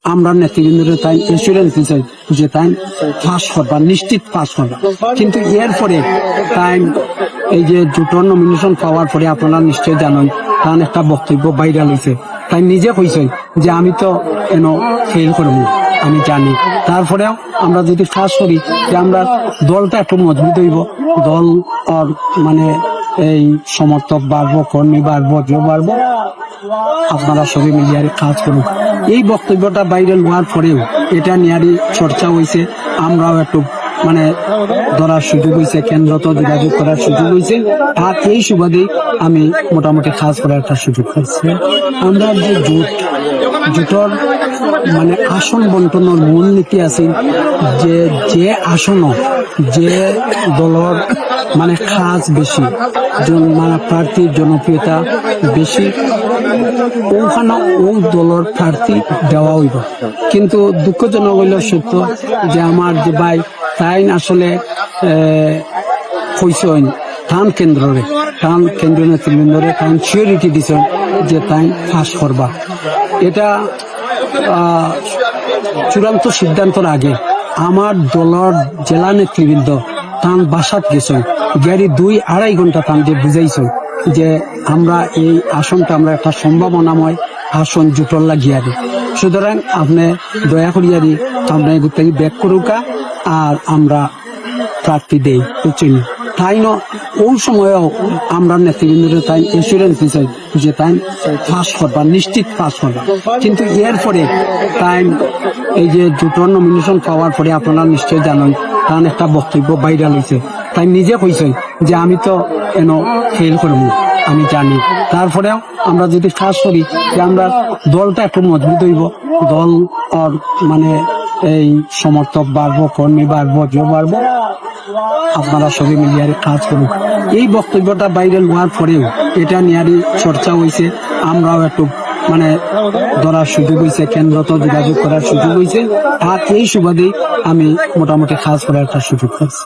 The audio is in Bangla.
আমরা নেতৃবৃন্দরে তাই এসুরেন্স দিছে যে তাই পাস করবা, নিশ্চিত পাস করবা। কিন্তু এরপরে তাই এই যে জোটর নমিনেশন পাওয়ার পরে আপনারা নিশ্চয় জানেন তার একটা বক্তব্য ভাইরাল হয়েছে। তাই নিজে কইছেন যে আমি তো ফেল করবো, আমি জানি। তারপরেও আমরা যদি পাস করি যে আমরা দলটা একটু মজবুত হইব, দল মানে এই সমর্থক বাড়বো, কর্মী বাড়বো, জো বাড়বো, আপনারা সবাই মিলিয়ে কাজ করুন। এই বক্তব্যটা ভাইরাল হওয়ার পরেও এটা নিয়ে চর্চা হয়েছে, আমরাও একটু মানে ধরার সুযোগ হয়েছে, কেন্দ্র তো যোগাযোগ করার সুযোগ হয়েছে। আর এই সুবাদেই আমি মোটামুটি কাজ করার একটা সুযোগ পাইছি। আমরা যে জোটর মানে আসন বন্টনের মূল নীতি আছে যে আসন যে দলের মানে কাজ বেশি, মানে প্রার্থীর জনপ্রিয়তা বেশি, ওখানে ওই দলের প্রার্থী দেওয়া হইব। কিন্তু দুঃখজনক হইল সত্য যে আমার যে ভাই তাই আসলে কইসেন টান কেন্দ্র নেতৃবৃন্দরে টান সিওরিটি দিছেন যে তাই পাস করবা। এটা চূড়ান্ত সিদ্ধান্তর আগে আমার দলের জেলা নেতৃবৃন্দ তান বাসাত গেছেন, গাড়ি 2-2.5 ঘন্টা তান যে বুঝাইছেন যে আমরা এই আসনটা আমরা একটা সম্ভাবনাময় আসন জুটল লাগিয়ারি। সুতরাং আপনি দয়া করিয়ারি আমরা এগুলো ব্যাক করুকা আর আমরা প্রার্থী দেই, বুঝছেন। তাই ওই সময়ও আমরা নেতৃবৃন্দরে তাই এসুরেন্স দিছে যে তাই পাস করবা, নিশ্চিত পাস করবা। কিন্তু এরপরে তাই এই যে জোটর নমিনেশন পাওয়ার পরে আপনারা নিশ্চয় জানেন তার একটা বক্তব্য ভাইরাল হয়েছে। তাই নিজে কইছেন যে আমি তো ফেল করবো, আমি জানি। তারপরেও আমরা যদি কাজ করি যে আমরা দলটা একটু মজবুত হইব, দল মানে এই সমর্থক বাড়বো, কর্মী বাড়বো, জো বাড়বো, আপনারা সবাই মিলিয়ে কাজ করুন। এই বক্তব্যটা ভাইরাল হওয়ার পরেও এটা নিয়ে চর্চা হয়েছে, আমরাও একটু মানে ধরার সুযোগ হয়েছে, কেন্দ্র তো যোগাযোগ করার সুযোগ হয়েছে। আর এই সুবাদেই আমি মোটামুটি কাজ করার একটা সুযোগ পাইছি।